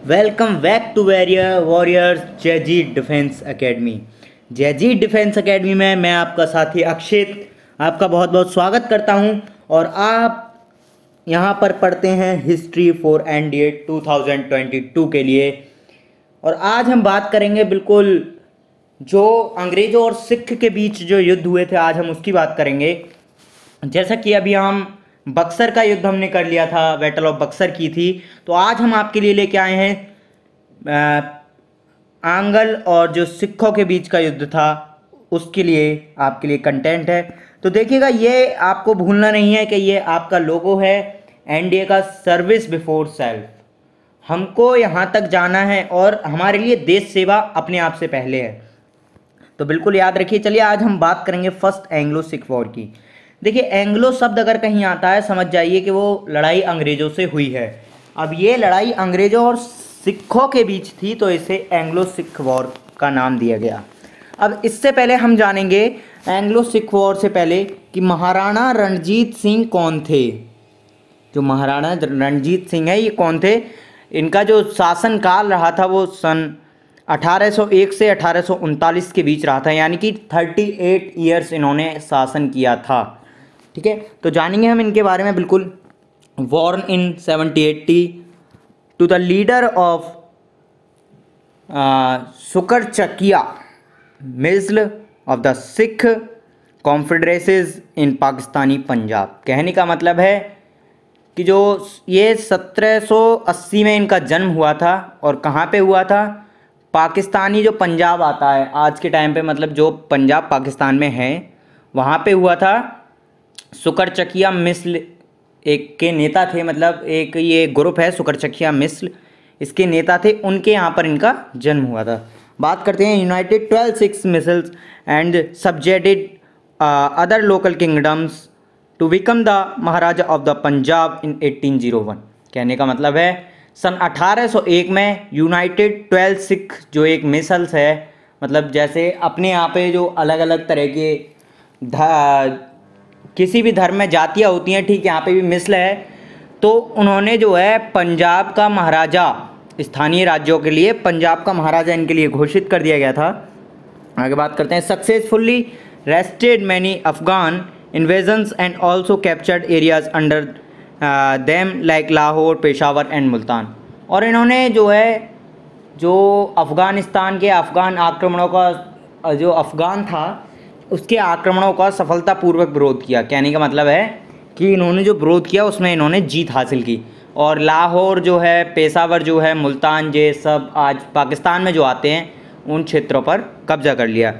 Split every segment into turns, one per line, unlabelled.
Welcome back to warriors Jayji defence academy. Jayji defence academy में मैं आपका साथी अक्षित आपका बहुत बहुत स्वागत करता हूं। और आप यहां पर पढ़ते हैं हिस्ट्री फॉर एनडीए 2022 के लिए। और आज हम बात करेंगे बिल्कुल जो अंग्रेज़ों और सिख के बीच जो युद्ध हुए थे, आज हम उसकी बात करेंगे। जैसा कि अभी हम बक्सर का युद्ध हमने कर लिया था, बैटल ऑफ बक्सर की थी, तो आज हम आपके लिए लेके आए हैं आंगल और जो सिखों के बीच का युद्ध था उसके लिए आपके लिए कंटेंट है। तो देखिएगा, ये आपको भूलना नहीं है कि ये आपका लोगो है एनडीए का, सर्विस बिफोर सेल्फ। हमको यहाँ तक जाना है और हमारे लिए देश सेवा अपने आप से पहले है, तो बिल्कुल याद रखिए। चलिए आज हम बात करेंगे फर्स्ट एंग्लो सिख वॉर की। देखिए, एंग्लो शब्द अगर कहीं आता है समझ जाइए कि वो लड़ाई अंग्रेज़ों से हुई है। अब ये लड़ाई अंग्रेज़ों और सिखों के बीच थी, तो इसे एंग्लो सिख वॉर का नाम दिया गया। अब इससे पहले हम जानेंगे एंग्लो सिख वॉर से पहले कि महाराणा रणजीत सिंह कौन थे। जो महाराणा रणजीत सिंह है, ये कौन थे? इनका जो शासनकाल रहा था वो सन 1801 से 1839 के बीच रहा था, यानी कि 38 ईयर्स इन्होंने शासन किया था। ठीक है, तो जानेंगे हम इनके बारे में बिल्कुल। Born in 1780 to the leader of Sukerchakia Misl of the Sikh confederacies in Pakistani Punjab. कहने का मतलब है कि जो ये 1780 में इनका जन्म हुआ था और कहाँ पे हुआ था? पाकिस्तानी जो पंजाब आता है आज के टाइम पे, मतलब जो पंजाब पाकिस्तान में है वहाँ पे हुआ था। सुकरचकिया मिस्ल एक के नेता थे, मतलब एक ये ग्रुप है सुकरचकिया मिस्ल, इसके नेता थे, उनके यहाँ पर इनका जन्म हुआ था। बात करते हैं united 12 six misls and subjected other local kingdoms to become the Maharaja of the Punjab in 1801। कहने का मतलब है सन 1801 में यूनाइटेड 12 सिख जो एक मिसल्स है, मतलब जैसे अपने यहाँ पे जो अलग अलग तरह के किसी भी धर्म में जातियाँ होती हैं, ठीक यहाँ पे भी मिसल है। तो उन्होंने जो है पंजाब का महाराजा, स्थानीय राज्यों के लिए पंजाब का महाराजा इनके लिए घोषित कर दिया गया था। आगे बात करते हैं। Successfully rested many Afghan invasions and also captured areas under them like Lahore, Peshawar and Multan. और इन्होंने जो है जो अफ़गानिस्तान के अफ़गान आक्रमणों का जो अफ़गान था उसके आक्रमणों का सफलतापूर्वक विरोध किया। कहने का मतलब है कि इन्होंने जो विरोध किया उसमें इन्होंने जीत हासिल की। और लाहौर जो है, पेशावर जो है, मुल्तान, ये सब आज पाकिस्तान में जो आते हैं उन क्षेत्रों पर कब्जा कर लिया।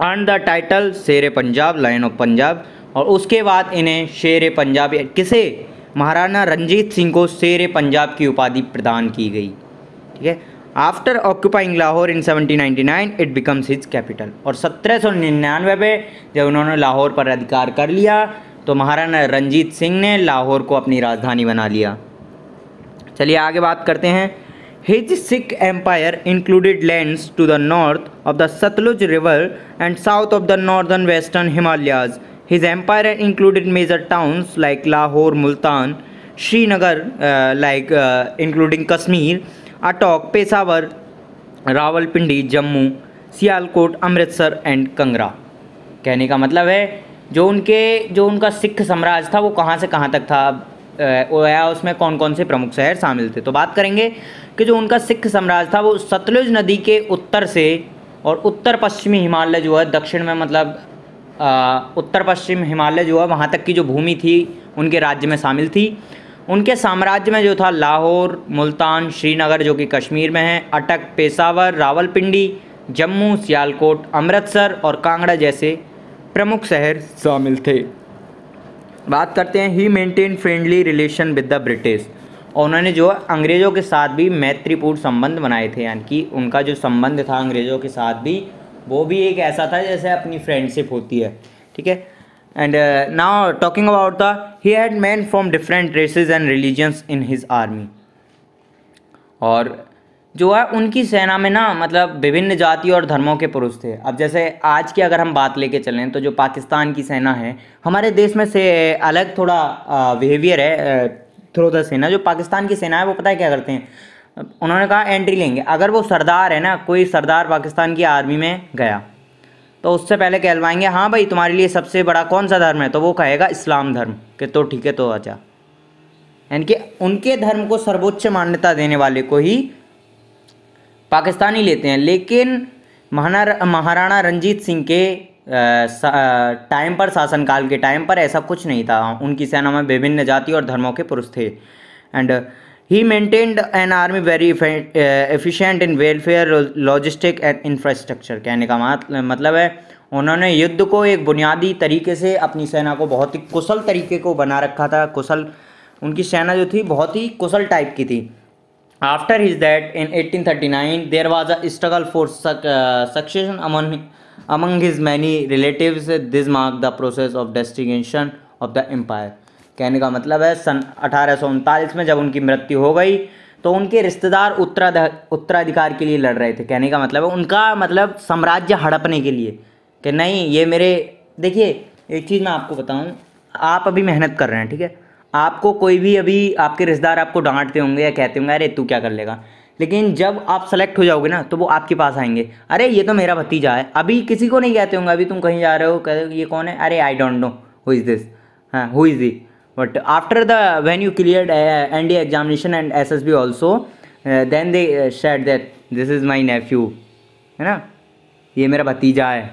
अर्न द टाइटल शेर पंजाब, लायन ऑफ पंजाब। और उसके बाद इन्हें शेर पंजाब, किसे? महाराणा रणजीत सिंह को शेर पंजाब की उपाधि प्रदान की गई। ठीक है। After occupying Lahore in 1799 it becomes his capital. और 1799 में जब उन्होंने लाहौर पर अधिकार कर लिया तो महाराणा रणजीत सिंह ने लाहौर को अपनी राजधानी बना लिया। चलिए आगे बात करते हैं। His Sikh empire included lands to the north of the Sutlej river and south of the northern western Himalayas. His empire included major towns like Lahore, Multan, Srinagar, including Kashmir, Attock, Peshawar, Rawalpindi, Jammu, Sialkot, Amritsar and Kangra. कहने का मतलब है जो उनका सिख साम्राज्य था वो कहाँ से कहाँ तक था, या उसमें कौन कौन से प्रमुख शहर शामिल थे। तो बात करेंगे कि जो उनका सिख साम्राज्य था वो सतलुज नदी के उत्तर से और उत्तर पश्चिमी हिमालय जो है दक्षिण में, मतलब उत्तर पश्चिम हिमालय जो है वहाँ तक की जो भूमि थी उनके राज्य में शामिल थी। उनके साम्राज्य में जो था लाहौर, मुल्तान, श्रीनगर जो कि कश्मीर में है, अटक, पेशावर, रावलपिंडी, जम्मू, सियालकोट, अमृतसर और कांगड़ा जैसे प्रमुख शहर शामिल थे। बात करते हैं। He maintain friendly relation with the British. और उन्होंने जो अंग्रेज़ों के साथ भी मैत्रीपूर्ण संबंध बनाए थे, यानी कि उनका जो संबंध था अंग्रेज़ों के साथ भी वो भी एक ऐसा था जैसे अपनी फ्रेंडशिप होती है। ठीक है। And now talking about the he had men from different races and religions in his army. और जो है उनकी सेना में ना, मतलब विभिन्न जाति और धर्मों के पुरुष थे। अब जैसे आज की अगर हम बात लेके चलें तो जो पाकिस्तान की सेना है हमारे देश में से अलग थोड़ा बिहेवियर है थ्रू द सेना। जो पाकिस्तान की सेना है वो पता है क्या करते हैं, उन्होंने कहा एंट्री लेंगे। अगर वो सरदार है ना, कोई सरदार पाकिस्तान की आर्मी में गया तो उससे पहले कहलवाएंगे हाँ भाई तुम्हारे लिए सबसे बड़ा कौन सा धर्म है, तो वो कहेगा इस्लाम धर्म, कि तो ठीक है तो आजा। यानी कि उनके धर्म को सर्वोच्च मान्यता देने वाले को ही पाकिस्तानी लेते हैं। लेकिन महाराणा रंजीत सिंह के टाइम पर, शासनकाल के टाइम पर ऐसा कुछ नहीं था। उनकी सेना में विभिन्न जाति और धर्मों के पुरुष थे। And he maintained an army very efficient in welfare, logistic and infrastructure. कहने का मतलब है उन्होंने युद्ध को एक बुनियादी तरीके से, अपनी सेना को बहुत ही कुशल तरीके को बना रखा था। कुशल, उनकी सेना जो थी बहुत ही कुशल टाइप की थी। After his that in 1839 there was a struggle for succession among his many relatives. This marked the process of destination of the empire. कहने का मतलब है सन 1839 में जब उनकी मृत्यु हो गई तो उनके रिश्तेदार उत्तराधिकार के लिए लड़ रहे थे। कहने का मतलब है उनका मतलब साम्राज्य हड़पने के लिए, कि नहीं ये मेरे, देखिए एक चीज़ मैं आपको बताऊं, आप अभी मेहनत कर रहे हैं, ठीक है, आपको कोई भी अभी आपके रिश्तेदार आपको डांटते होंगे या कहते होंगे अरे तू क्या कर लेगा, लेकिन जब आप सेलेक्ट हो जाओगे ना तो वो आपके पास आएंगे, अरे ये तो मेरा भतीजा है। अभी किसी को नहीं कहते होंगे, अभी तुम कहीं जा रहे हो कहते ये कौन है, अरे I don't know who is this, हाँ who is he, but after the when you cleared NDA examination and SSB also then they said that this is my nephew, है ना, ये मेरा भतीजा है,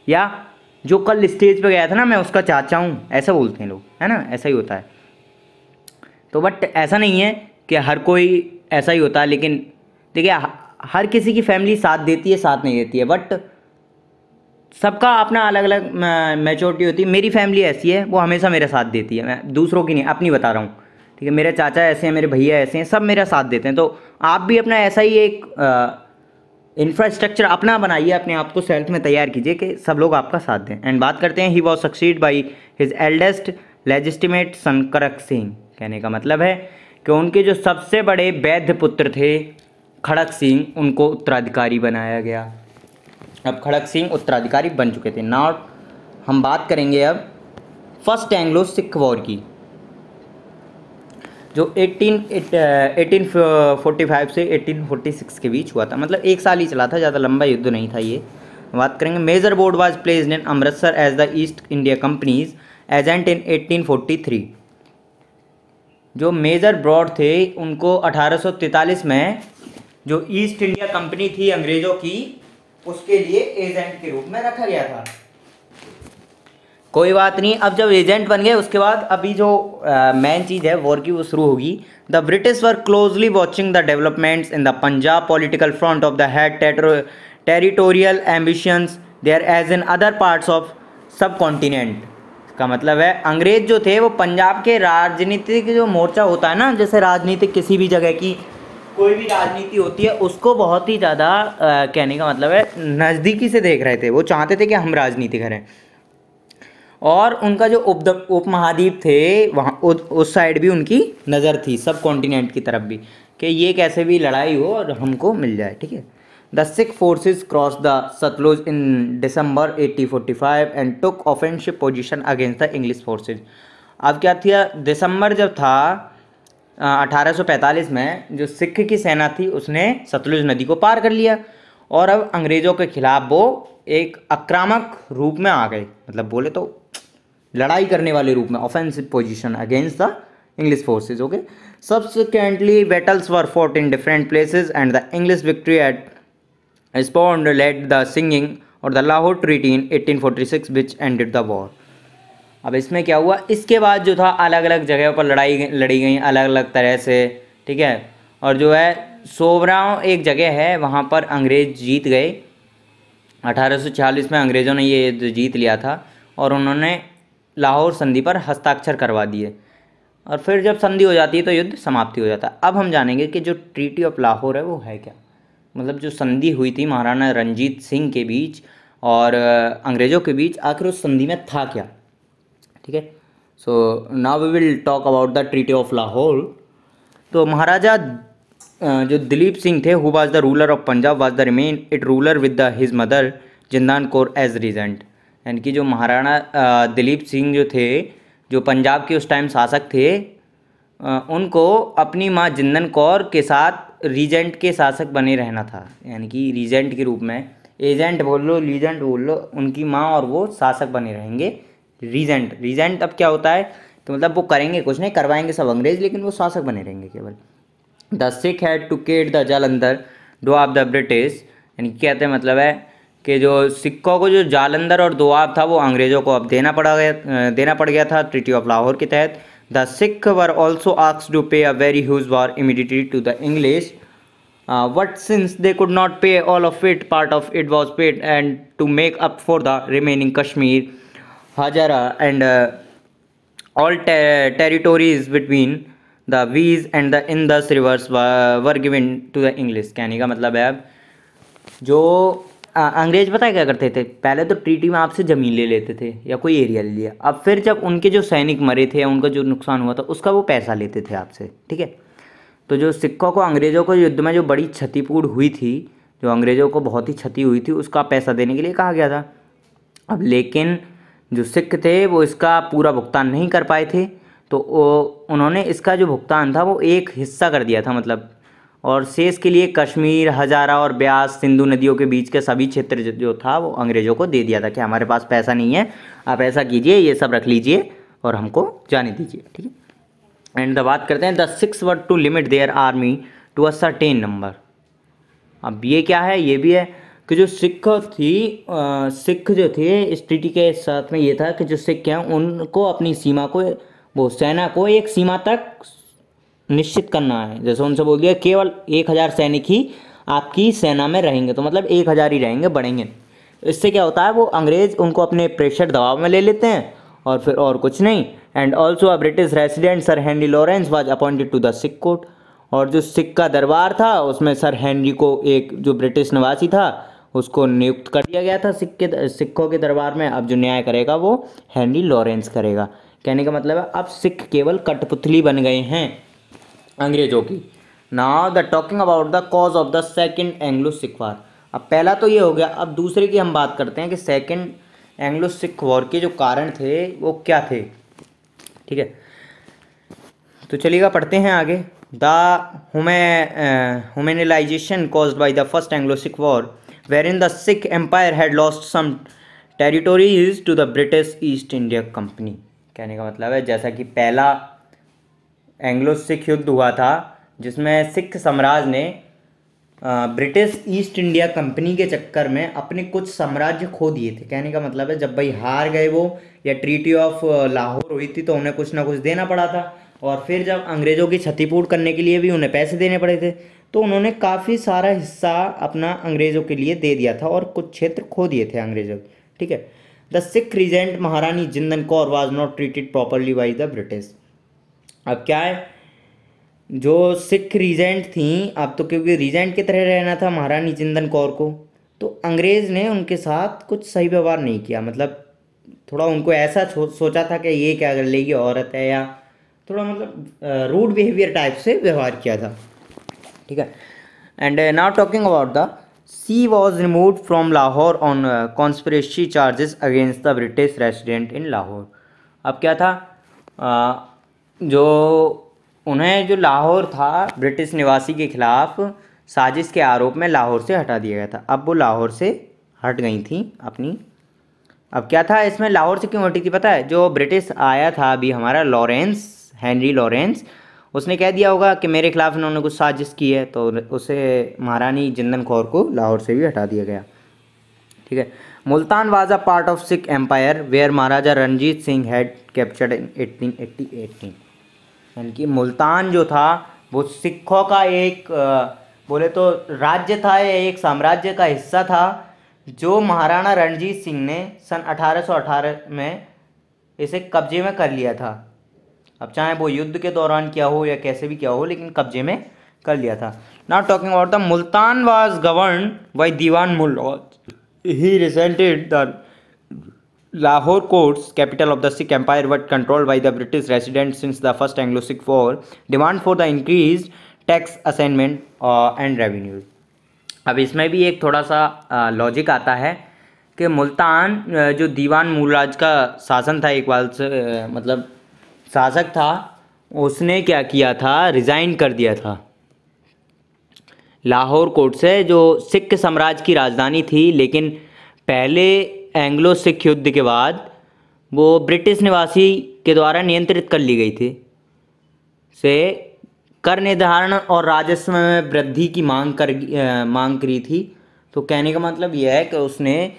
या जो कल स्टेज पे गया था ना मैं उसका चाचा हूँ, ऐसा बोलते हैं लोग, है ना, ऐसा ही होता है। तो बट ऐसा नहीं है कि हर कोई ऐसा ही होता है, लेकिन देखिए हर किसी की फैमिली साथ देती है साथ नहीं देती है, बट सबका अपना अलग अलग मैच्योरिटी होती है। मेरी फैमिली ऐसी है, वो हमेशा मेरा साथ देती है, मैं दूसरों की नहीं अपनी बता रहा हूँ, ठीक है, मेरे चाचा ऐसे हैं, मेरे भैया ऐसे हैं, सब मेरा साथ देते हैं। तो आप भी अपना ऐसा ही एक इंफ्रास्ट्रक्चर अपना बनाइए, अपने आप को सेल्फ में तैयार कीजिए कि सब लोग आपका साथ दें। एंड बात करते हैं he was succeed by his eldest legitimate son Kharak Singh. कहने का मतलब है कि उनके जो सबसे बड़े वैध पुत्र थे खड़क सिंह, उनको उत्तराधिकारी बनाया गया। अब खड़क सिंह उत्तराधिकारी बन चुके थे। नाउ हम बात करेंगे अब फर्स्ट एंग्लो सिख वॉर की, जो 1845 से 1846 के बीच हुआ था। मतलब एक साल ही चला था, ज़्यादा लंबा युद्ध नहीं था ये। बात करेंगे major board was placed in Amritsar as the East India company's agent in 1843। जो मेजर ब्रॉड थे उनको 1843 में जो ईस्ट इंडिया कंपनी थी अंग्रेज़ों की, उसके लिए एजेंट के रूप में रखा गया था। कोई बात नहीं, अब जब एजेंट बन गए उसके बाद अभी जो मेन चीज़ है वॉर की वो शुरू होगी। The British were closely watching the developments in the Punjab political front of the had territorial ambitions there as in other parts of subcontinent. का मतलब है अंग्रेज जो थे वो पंजाब के राजनीतिक जो मोर्चा होता है ना, जैसे राजनीतिक किसी भी जगह की कोई भी राजनीति होती है उसको बहुत ही ज़्यादा कहने का मतलब है नज़दीकी से देख रहे थे। वो चाहते थे कि हम राजनीति करें, और उनका जो उप महाद्वीप थे वहाँ उस साइड भी उनकी नज़र थी, सब कॉन्टिनेंट की तरफ भी, कि ये कैसे भी लड़ाई हो और हमको मिल जाए, ठीक है। The Sikh forces cross the Sutlej in December 1845 and took offensive position against the English forces. अब क्या था, दिसंबर जब था 1845 में, जो सिख की सेना थी उसने सतलुज नदी को पार कर लिया और अब अंग्रेज़ों के खिलाफ वो एक आक्रामक रूप में आ गए, मतलब बोले तो लड़ाई करने वाले रूप में, offensive position against the English forces. Okay, subsequently battles were fought in different places and the English victory at Sobraon led the signing और the Lahore treaty in 1846 which ended the war. अब इसमें क्या हुआ, इसके बाद जो था अलग अलग जगहों पर लड़ी गई अलग अलग तरह से, ठीक है, और जो है सोबराव एक जगह है वहाँ पर अंग्रेज़ जीत गए। 1846 में अंग्रेज़ों ने ये युद्ध जीत लिया था और उन्होंने लाहौर संधि पर हस्ताक्षर करवा दिए, और फिर जब संधि हो जाती है तो युद्ध समाप्ति हो जाता है। अब हम जानेंगे कि जो ट्रीटी ऑफ लाहौर है वो है क्या, मतलब जो संधि हुई थी महाराणा रंजीत सिंह के बीच और अंग्रेज़ों के बीच, आखिर उस संधि में था क्या, ठीक है। So now we will talk about the treaty of Lahore. तो महाराजा जो दिलीप सिंह थे, who was the ruler of Punjab, was the remain it ruler with the his mother Jindan Kaur as regent. यानी कि जो महाराणा दिलीप सिंह जो थे, जो पंजाब के उस टाइम शासक थे, उनको अपनी माँ जिंदन कौर के साथ रीजेंट के शासक बने रहना था, यानी कि रीजेंट के रूप में, एजेंट बोल लो, लीजेंट बोल लो, उनकी माँ और वो शासक बने रहेंगे। रीजेंट, रीजेंट अब क्या होता है कि मतलब वो करेंगे कुछ नहीं, करवाएंगे सब अंग्रेज, लेकिन वो शासक बने रहेंगे केवल। The Sikh had to cede the Jalandhar Doab the British, यानी कहते हैं मतलब है कि जो सिखों को जो जालंधर और दोआब था वो अंग्रेज़ों को अब देना पड़ गया था ट्रीटी ऑफ लाहौर के तहत। The Sikh were also asked to pay a very huge war immediately to the English, but since they could not pay all of it, part of it was paid, and to make up for the remaining Kashmir, Hazara, and all territories between the Vees and the Indus rivers were given to the English। कहने का मतलब है अब जो अंग्रेज पता है क्या करते थे, पहले तो ट्रीटी में आपसे ज़मीन ले लेते थे या कोई एरिया ले लिया, अब फिर जब उनके जो सैनिक मरे थे या उनका जो नुकसान हुआ था उसका वो पैसा लेते थे आपसे, ठीक है। तो जो सिखों को अंग्रेज़ों को युद्ध में जो बड़ी क्षतिपूर्ण हुई थी, जो अंग्रेज़ों को बहुत ही क्षति हुई थी, उसका पैसा देने के लिए कहा गया था। अब लेकिन जो सिख थे वो इसका पूरा भुगतान नहीं कर पाए थे, तो उन्होंने इसका जो भुगतान था वो एक हिस्सा कर दिया था मतलब, और शेष के लिए कश्मीर, हजारा और ब्यास, सिंधु नदियों के बीच के सभी क्षेत्र जो था वो अंग्रेज़ों को दे दिया था कि हमारे पास पैसा नहीं है, आप ऐसा कीजिए, ये सब रख लीजिए और हमको जाने दीजिए, ठीक है। एंड द बात करते हैं the Sikhs were to limit their army to a certain number. अब ये क्या है, ये भी है कि जो सिख जो थे इस ट्रीटी के साथ में ये था कि जो सिख हैं उनको अपनी सीमा को, वो सेना को एक सीमा तक निश्चित करना है। जैसे उनसे बोल दिया केवल 1000 सैनिक ही आपकी सेना में रहेंगे, तो मतलब 1000 ही रहेंगे, बढ़ेंगे। इससे क्या होता है, वो अंग्रेज़ उनको अपने प्रेशर दबाव में ले लेते हैं और फिर और कुछ नहीं। And also a British resident sir Henry Lawrence was appointed to the Sikh court, और जो सिख का दरबार था उसमें सर हेनरी को, एक जो ब्रिटिश निवासी था, उसको नियुक्त कर दिया गया था सिखों के दरबार में। अब जो न्याय करेगा वो हेनरी लॉरेंस करेगा। कहने का मतलब है अब सिख केवल कठपुतली बन गए हैं अंग्रेजों की। Now the talking about the cause of the second Anglo Sikh war. अब पहला तो ये हो गया, अब दूसरे की हम बात करते हैं कि सेकेंड एंग्लो सिख वॉर के जो कारण थे वो क्या थे, ठीक है। तो चलिएगा पढ़ते हैं आगे। The humiliation caused by the first Anglo Sikh war where the Sikh empire had lost some territories to the British East India company. कहने का मतलब है जैसा कि पहला एंग्लो सिख युद्ध हुआ था जिसमें सिख साम्राज्य ने ब्रिटिश ईस्ट इंडिया कंपनी के चक्कर में अपने कुछ साम्राज्य खो दिए थे। कहने का मतलब है जब भाई हार गए वो, या ट्रीटी ऑफ लाहौर हुई थी तो उन्हें कुछ ना कुछ देना पड़ा था, और फिर जब अंग्रेज़ों की क्षतिपूर्ति करने के लिए भी उन्हें पैसे देने पड़े थे, तो उन्होंने काफ़ी सारा हिस्सा अपना अंग्रेज़ों के लिए दे दिया था और कुछ क्षेत्र खो दिए थे अंग्रेज़ों, ठीक है। The Sikh regent Maharani Jindan Kaur was not treated properly by the British. अब क्या है, जो सिख रीजेंट थी, अब तो क्योंकि रीजेंट की तरह रहना था महारानी जिंदन कौर को, तो अंग्रेज़ ने उनके साथ कुछ सही व्यवहार नहीं किया। मतलब थोड़ा उनको ऐसा सोचा था कि ये क्या कर लेगी, औरत है, या थोड़ा मतलब रूड बिहेवियर टाइप से व्यवहार किया था, ठीक है। And now talking about the see was removed from Lahore on conspiracy charges against the British resident in Lahore. अब क्या था, जो उन्हें जो लाहौर था ब्रिटिश निवासी के खिलाफ साजिश के आरोप में लाहौर से हटा दिया गया था। अब वो लाहौर से हट गई थी अपनी। अब क्या था इसमें, लाहौर से क्यों हटी थी पता है, जो ब्रिटिश आया था अभी हमारा लॉरेंस, हेनरी लॉरेंस, उसने कह दिया होगा कि मेरे खिलाफ इन्होंने कुछ साजिश की है, तो उसे महारानी जिंदन कौर को लाहौर से भी हटा दिया गया, ठीक है। Multan was a part of Sikh empire where Maharaja Ranjit Singh had captured in 1818। यानी कि मुल्तान जो था वो सिखों का एक बोले तो राज्य था, या एक साम्राज्य का हिस्सा था, जो महाराणा रणजीत सिंह ने सन 1818 में इसे कब्जे में कर लिया था। अब चाहे वो युद्ध के दौरान किया हो या कैसे भी किया हो, लेकिन कब्जे में कर लिया था। Now talking about the Multan was govern by Diwan Mulk. He represented the Lahore courts, capital of the Sikh Empire, were controlled by the British residents since the first Anglo-Sikh War. Demand for the increased tax assignment and revenue. अब इसमें भी एक थोड़ा सा logic आता है कि मुल्तान जो दीवान मूलराज का शासन था, एक बार से मतलब शासक था, उसने क्या किया था, रिज़ाइन कर दिया था। लाहौर कोर्ट से, जो सिख साम्राज्य की राजधानी थी, लेकिन पहले एंग्लो सिख युद्ध के बाद वो ब्रिटिश निवासी के द्वारा नियंत्रित कर ली गई थी। से कर निर्धारण और राजस्व में वृद्धि की मांग करी थी। तो कहने का मतलब यह है कि उसने,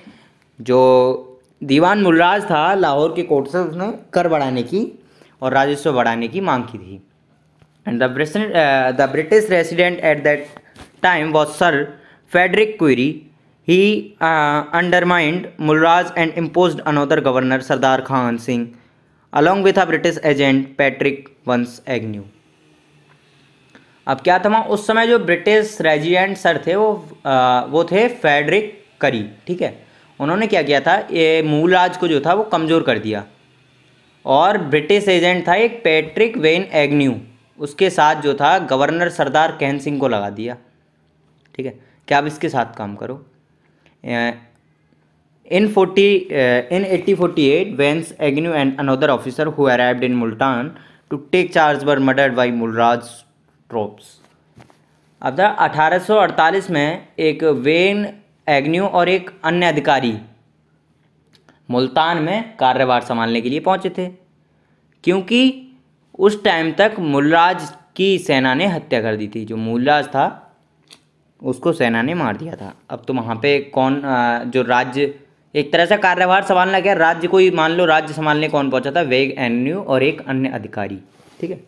जो दीवान मुलराज था लाहौर के कोर्ट से, उसने कर बढ़ाने की और राजस्व बढ़ाने की मांग की थी। And the British resident at that time was sir Frederick Currie. He undermined Mulraj and imposed another governor Sardar Khan Singh along with a British agent Patrick Vans Agnew. अब क्या था, उस समय जो ब्रिटिश रेजिडेंट सर थे वो थे फेडरिक करी, ठीक है। उन्होंने क्या किया था, ये मूलराज को जो था वो कमज़ोर कर दिया, और ब्रिटिश एजेंट था एक पैट्रिक वेन एग्न्यू, उसके साथ जो था गवर्नर सरदार कहन सिंह को लगा दिया, ठीक है, कि आप इसके साथ काम करो। In 1848 Vans Agnew and another officer who arrived in Multan to take charge were murdered by Mulraj troops. अब 1848 में एक वेन एग्न्यू और एक अन्य अधिकारी मुल्तान में कार्यभार संभालने के लिए पहुंचे थे, क्योंकि उस टाइम तक मुलराज की सेना ने हत्या कर दी थी। जो मुलराज था उसको सेना ने मार दिया था। अब तो वहाँ पे कौन, जो राज्य एक तरह से कार्यभार संभालना, क्या राज्य कोई मान लो राज्य संभालने कौन पहुंचा था, वेग एग्न्यू और एक अन्य अधिकारी, ठीक है,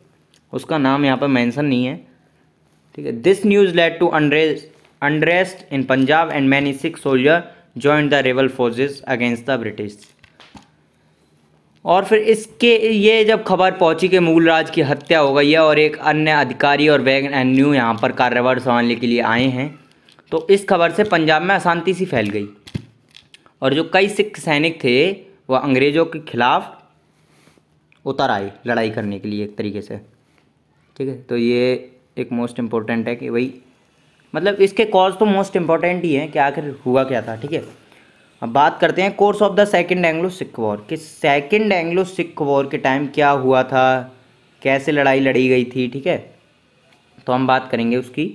उसका नाम यहाँ पर मेंशन नहीं है, ठीक है। This news led to unrest in Punjab and many Sikh soldier joined the rebel forces against the British. और फिर इसके ये जब खबर पहुंची कि मूलराज की हत्या हो गई है और एक अन्य अधिकारी और वेग एग्न्यू यहाँ पर कार्यभार संभालने के लिए आए हैं, तो इस खबर से पंजाब में अशांति सी फैल गई, और जो कई सिख सैनिक थे वह अंग्रेज़ों के खिलाफ उतर आए लड़ाई करने के लिए एक तरीके से, ठीक है। तो ये एक मोस्ट इम्पोर्टेंट है कि भाई, मतलब इसके कॉज तो मोस्ट इम्पोर्टेंट ही है कि आखिर हुआ क्या था, ठीक है। अब बात करते हैं course of the second Anglo Sikh war, कि सेकंड एंग्लो सिख वॉर के टाइम क्या हुआ था, कैसे लड़ाई लड़ी गई थी, ठीक है, तो हम बात करेंगे उसकी।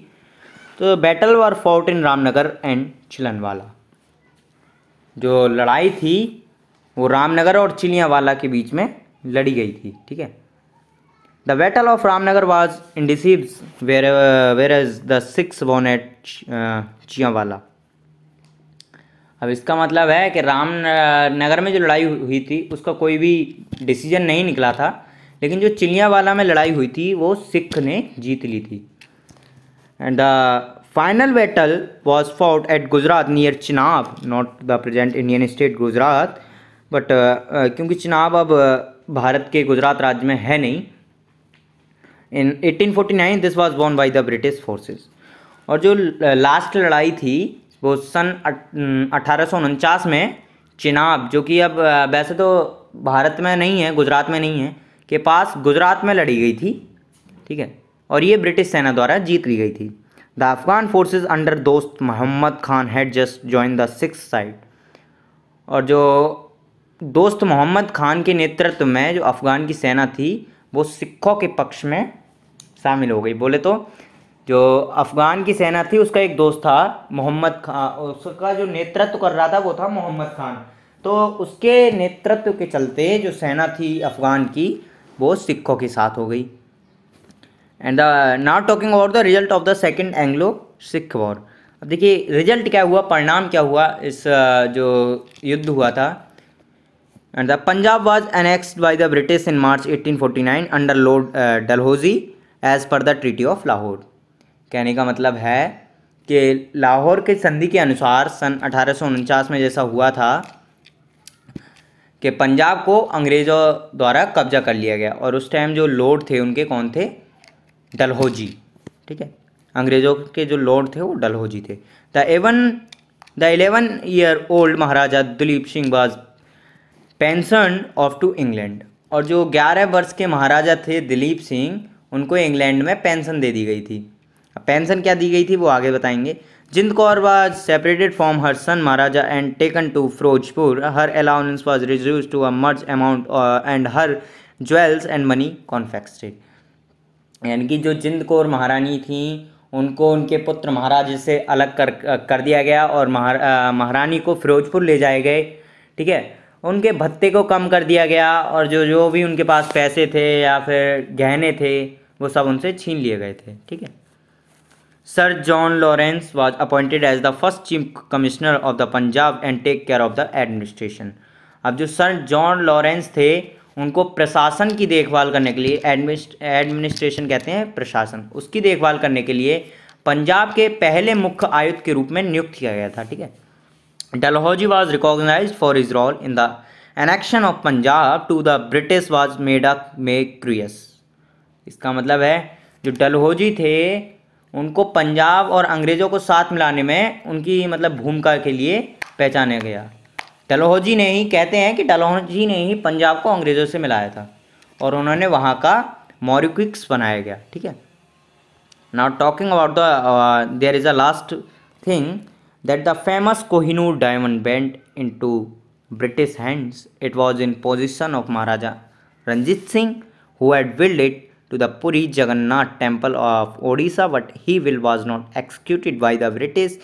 तो battle were fought in Ramnagar and Chillianwala. जो लड़ाई थी वो रामनगर और चिलियांवाला के बीच में लड़ी गई थी, ठीक है। The battle of Ramnagar was indecisive whereas the Sikhs won at Chillianwala. अब इसका मतलब है कि रामनगर में जो लड़ाई हुई थी उसका कोई भी डिसीजन नहीं निकला था, लेकिन जो चिलियांवाला में लड़ाई हुई थी वो सिख ने जीत ली थी। And the final battle was fought at Gujrat near Chenab, not the present Indian state Gujarat, but क्योंकि चिनाब अब भारत के गुजरात राज्य में है नहीं। In 1849 this was won by the British forces. और जो लास्ट लड़ाई थी वो सन 1849 में चिनाब, जो कि अब वैसे तो भारत में नहीं है, गुजरात में नहीं है, के पास गुजरात में लड़ी गई थी, ठीक है, और ये ब्रिटिश सेना द्वारा जीत ली गई थी। The Afghan forces under Dost Mohammad Khan had just join the Sikh side. और जो दोस्त मोहम्मद खान के नेतृत्व में जो अफ़गान की सेना थी वो सिखों के पक्ष में शामिल हो गई। बोले तो जो अफ़गान की सेना थी उसका एक दोस्त था मोहम्मद खान, उसका जो नेतृत्व कर रहा था वो था मोहम्मद खान, तो उसके नेतृत्व के चलते जो सेना थी अफ़गान की वो सिखों के साथ हो गई। And now talking about the result of the second Anglo Sikh war. अब देखिए रिजल्ट क्या हुआ, परिणाम क्या हुआ इस जो युद्ध हुआ था। And the Punjab was annexed by the British in March 1849 under lord Dalhousie as per the treaty of Lahore. कहने का मतलब है कि लाहौर के संधि के अनुसार सन 1849 में जैसा हुआ था कि पंजाब को अंग्रेज़ों द्वारा कब्जा कर लिया गया, और उस टाइम जो लॉर्ड थे उनके कौन थे, डलहौजी, ठीक है, अंग्रेज़ों के जो लॉर्ड थे वो डलहौजी थे। The 11-year-old Maharaja Dilip Singh was pensioned off to England. और जो 11 वर्ष के महाराजा थे दिलीप सिंह, उनको इंग्लैंड में पेंशन दे दी गई थी। पेंशन क्या दी गई थी वो आगे बताएंगे। Jind Kaur was separated from her son Maharaja and taken to Ferozepur. Her allowance was reduced to a much amount and her jewels and money confiscated. यानी कि जो जिंद कौर महारानी थी उनको उनके पुत्र महाराज से अलग कर दिया गया और महारानी को फिरोजपुर ले जाए गए। ठीक है, उनके भत्ते को कम कर दिया गया और जो भी उनके पास पैसे थे या फिर गहने थे वो सब उनसे छीन लिए गए थे। ठीक है। Sir John Lawrence was appointed as the first chief commissioner of the Punjab and take care of the administration. अब जो सर जॉन लॉरेंस थे उनको प्रशासन की देखभाल करने के लिए, एडमिनिस्ट्रेशन कहते हैं प्रशासन, उसकी देखभाल करने के लिए पंजाब के पहले मुख्य आयुक्त के रूप में नियुक्त किया गया था। ठीक है। Dalhousie was recognised for his role in the annexation of Punjab to the British was made a marquess. इसका मतलब है जो डलहौजी थे उनको पंजाब और अंग्रेज़ों को साथ मिलाने में उनकी मतलब भूमिका के लिए पहचाना गया। डलहौजी ने ही, कहते हैं कि डलहौजी ने ही पंजाब को अंग्रेज़ों से मिलाया था और उन्होंने वहाँ का मॉरिक्विक्स बनाया गया। ठीक है। Now talking about the there is a last thing that the famous Kohinoor diamond went into British hands. It was in position of Maharaja Ranjit Singh who had build it to the Puri Jagannath temple of Odisha, but he was not executed by the British.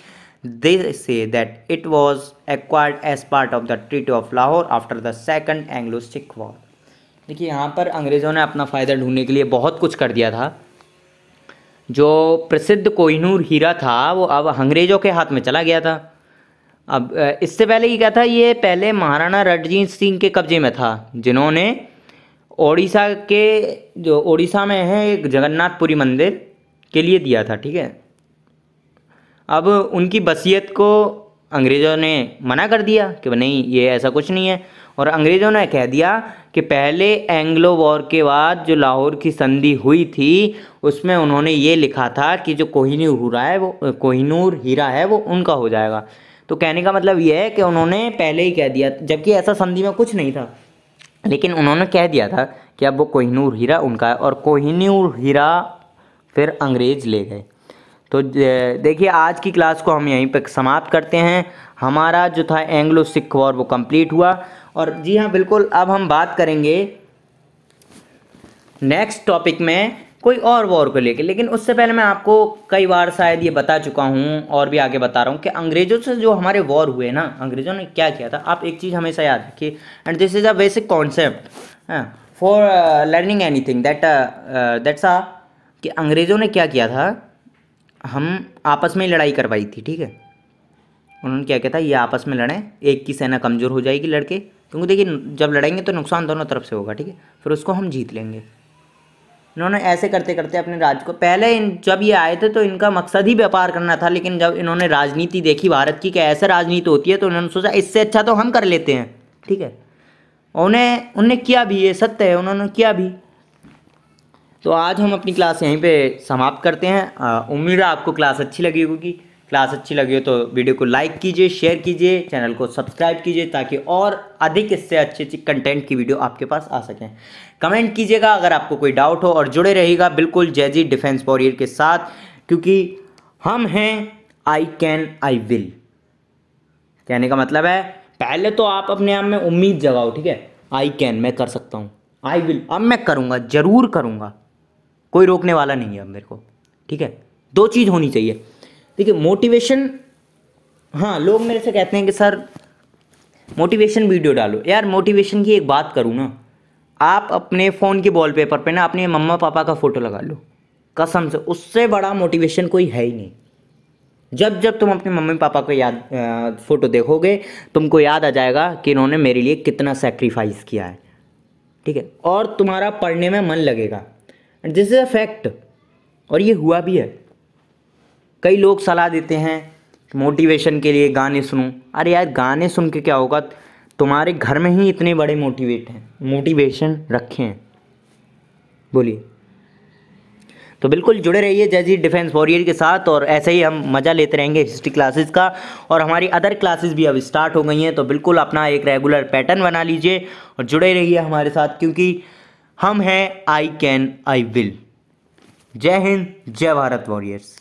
They say that it was acquired as part of the Treaty of Lahore after the Second Anglo-Sikh War. देखिए यहाँ पर अंग्रेज़ों ने अपना फ़ायदा ढूंढने के लिए बहुत कुछ कर दिया था। जो प्रसिद्ध कोहिनूर हीरा था वो अब अंग्रेज़ों के हाथ में चला गया था। अब इससे पहले ये क्या था, ये पहले महाराणा रणजीत सिंह के कब्जे में था, जिन्होंने ओडिशा के, जो ओडिशा में है एक जगन्नाथपुरी मंदिर के लिए दिया था। ठीक है। अब उनकी वसीयत को अंग्रेज़ों ने मना कर दिया कि नहीं, ये ऐसा कुछ नहीं है, और अंग्रेज़ों ने कह दिया कि पहले एंग्लो वॉर के बाद जो लाहौर की संधि हुई थी उसमें उन्होंने ये लिखा था कि जो कोहिनूर हीरा है वो उनका हो जाएगा। तो कहने का मतलब ये है कि उन्होंने पहले ही कह दिया, जबकि ऐसा संधि में कुछ नहीं था, लेकिन उन्होंने कह दिया था कि अब वो कोहिनूर हीरा उनका है, और कोहिनूर हीरा फिर अंग्रेज़ ले गए। तो देखिए आज की क्लास को हम यहीं पर समाप्त करते हैं। हमारा जो था एंग्लो सिख वॉर वो कंप्लीट हुआ। और जी हाँ बिल्कुल, अब हम बात करेंगे नेक्स्ट टॉपिक में कोई और वॉर को लेके, लेकिन उससे पहले मैं आपको कई बार शायद ये बता चुका हूँ और भी आगे बता रहा हूँ कि अंग्रेज़ों से जो हमारे वॉर हुए ना, अंग्रेज़ों ने क्या किया था। आप एक चीज़ हमेशा याद रखिए, and this is a basic concept for learning anything that's कि अंग्रेज़ों ने क्या किया था, हम आपस में लड़ाई करवाई थी। ठीक है। उन्होंने क्या किया था, ये आपस में लड़ें, एक की सेना कमज़ोर हो जाएगी लड़के, क्योंकि देखिए जब लड़ेंगे तो नुकसान दोनों तरफ से होगा। ठीक है। फिर उसको हम जीत लेंगे। इन्होंने ऐसे करते करते अपने राज्य को, पहले जब ये आए थे तो इनका मकसद ही व्यापार करना था, लेकिन जब इन्होंने राजनीति देखी भारत की कि ऐसे राजनीति होती है तो इन्होंने सोचा इससे अच्छा तो हम कर लेते हैं। ठीक है। उन्होंने किया भी, ये सत्य है, उन्होंने किया भी। तो आज हम अपनी क्लास यहीं पे समाप्त करते हैं। उम्मीद है आपको क्लास अच्छी लगी होगी। क्लास अच्छी लगी हो तो वीडियो को लाइक कीजिए, शेयर कीजिए, चैनल को सब्सक्राइब कीजिए ताकि और अधिक इससे अच्छी कंटेंट की वीडियो आपके पास आ सकें। कमेंट कीजिएगा अगर आपको कोई डाउट हो, और जुड़े रहिएगा बिल्कुल जय डिफेंस वॉरियर के साथ, क्योंकि हम हैं आई कैन आई विल। कहने का मतलब है पहले तो आप अपने आप में उम्मीद जगाओ। ठीक है। आई कैन, मैं कर सकता हूँ, आई विल, अब मैं करूँगा, ज़रूर करूँगा, कोई रोकने वाला नहीं है अब मेरे को। ठीक है। दो चीज़ होनी चाहिए। देखिए मोटिवेशन, हाँ लोग मेरे से कहते हैं कि सर मोटिवेशन वीडियो डालो। यार मोटिवेशन की एक बात करूँ ना, आप अपने फ़ोन के वॉलपेपर पे ना अपने मम्मा पापा का फ़ोटो लगा लो, कसम से उससे बड़ा मोटिवेशन कोई है ही नहीं। जब जब तुम अपने मम्मी पापा को याद फ़ोटो देखोगे तुमको याद आ जाएगा कि इन्होंने मेरे लिए कितना सेक्रीफाइस किया है। ठीक है। और तुम्हारा पढ़ने में मन लगेगा, and this is a fact, और ये हुआ भी है। कई लोग सलाह देते हैं मोटिवेशन के लिए गाने सुनो। अरे यार गाने सुन के क्या होगा, तुम्हारे घर में ही इतने बड़े मोटिवेशन रखे हैं, बोलिए। तो बिल्कुल जुड़े रहिए जय डिफेंस वॉरियर के साथ, और ऐसे ही हम मज़ा लेते रहेंगे हिस्ट्री क्लासेस का। और हमारी अदर क्लासेस भी अब स्टार्ट हो गई हैं, तो बिल्कुल अपना एक रेगुलर पैटर्न बना लीजिए और जुड़े रहिए हमारे साथ, क्योंकि हम हैं आई कैन आई विल। जय हिंद, जय भारत वॉरियर्स।